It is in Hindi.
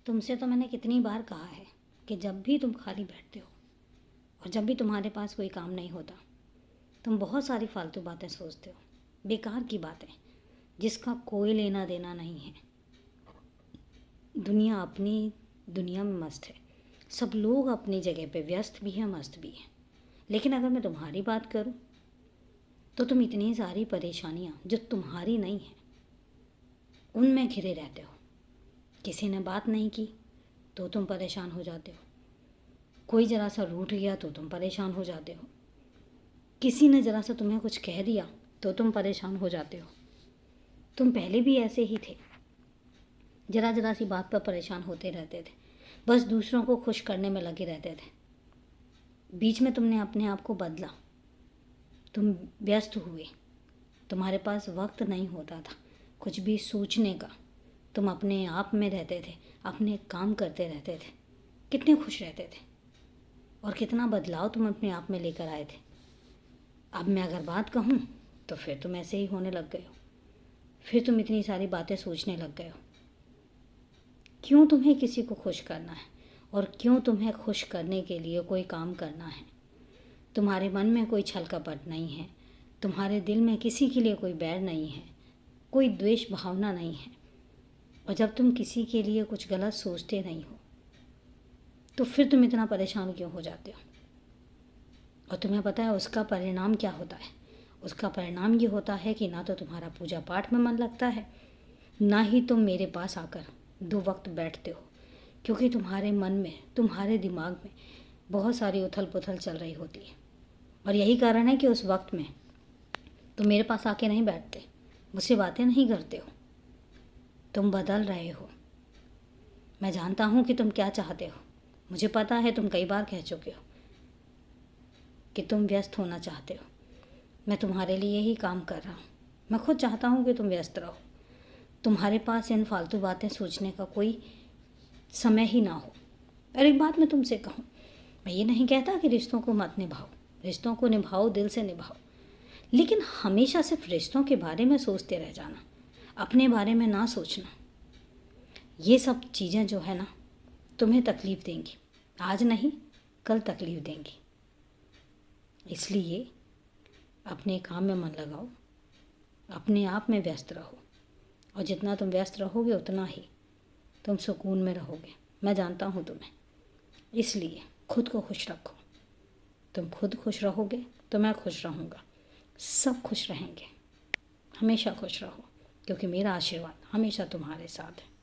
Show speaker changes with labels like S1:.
S1: तुमसे तो मैंने कितनी बार कहा है कि जब भी तुम खाली बैठते हो और जब भी तुम्हारे पास कोई काम नहीं होता, तुम बहुत सारी फालतू बातें सोचते हो, बेकार की बातें जिसका कोई लेना देना नहीं है। दुनिया अपनी दुनिया में मस्त है, सब लोग अपनी जगह पे व्यस्त भी हैं, मस्त भी हैं। लेकिन अगर मैं तुम्हारी बात करूं तो तुम इतनी सारी परेशानियां जो तुम्हारी नहीं हैं उनमें घिरे रहते हो। किसी ने बात नहीं की तो तुम परेशान हो जाते हो, कोई ज़रा सा रूठ गया तो तुम परेशान हो जाते हो, किसी ने ज़रा सा तुम्हें कुछ कह दिया तो तुम परेशान हो जाते हो। तुम पहले भी ऐसे ही थे, ज़रा ज़रा सी बात पर परेशान होते रहते थे, बस दूसरों को खुश करने में लगे रहते थे। बीच में तुमने अपने आप को बदला, तुम व्यस्त हुए, तुम्हारे पास वक्त नहीं होता था कुछ भी सोचने का। तुम अपने आप में रहते थे, अपने काम करते रहते थे, कितने खुश रहते थे और कितना बदलाव तुम अपने आप में लेकर आए थे। अब मैं अगर बात कहूँ तो फिर तुम ऐसे ही होने लग गए हो, फिर तुम इतनी सारी बातें सोचने लग गए हो। क्यों तुम्हें किसी को खुश करना है और क्यों तुम्हें खुश करने के लिए कोई काम करना है? तुम्हारे मन में कोई छल कपट नहीं है, तुम्हारे दिल में किसी के लिए कोई बैर नहीं है, कोई द्वेष भावना नहीं है। और जब तुम किसी के लिए कुछ गलत सोचते नहीं हो तो फिर तुम इतना परेशान क्यों हो जाते हो? और तुम्हें पता है उसका परिणाम क्या होता है? उसका परिणाम ये होता है कि ना तो तुम्हारा पूजा पाठ में मन लगता है, ना ही तुम मेरे पास आकर 2 वक्त बैठते हो, क्योंकि तुम्हारे मन में, तुम्हारे दिमाग में बहुत सारी उथल पुथल चल रही होती है। और यही कारण है कि उस वक्त में तुम मेरे पास आके नहीं बैठते, मुझसे बातें नहीं करते हो। तुम बदल रहे हो। मैं जानता हूँ कि तुम क्या चाहते हो, मुझे पता है, तुम कई बार कह चुके हो कि तुम व्यस्त होना चाहते हो। मैं तुम्हारे लिए ही काम कर रहा हूँ। मैं खुद चाहता हूँ कि तुम व्यस्त रहो, तुम्हारे पास इन फालतू बातें सोचने का कोई समय ही ना हो। और एक बात मैं तुमसे कहूँ, मैं ये नहीं कहता कि रिश्तों को मत निभाओ, रिश्तों को निभाओ, दिल से निभाओ, लेकिन हमेशा सिर्फ रिश्तों के बारे में सोचते रह जाना, अपने बारे में ना सोचना, ये सब चीज़ें जो है ना तुम्हें तकलीफ़ देंगी। आज नहीं, कल तकलीफ़ देंगी। इसलिए अपने काम में मन लगाओ, अपने आप में व्यस्त रहो, और जितना तुम व्यस्त रहोगे उतना ही तुम सुकून में रहोगे। मैं जानता हूँ तुम्हें, इसलिए खुद को खुश रखो। तुम खुद खुश रहोगे तो मैं खुश रहूँगा, सब खुश रहेंगे। हमेशा खुश रहो, क्योंकि मेरा आशीर्वाद हमेशा तुम्हारे साथ है।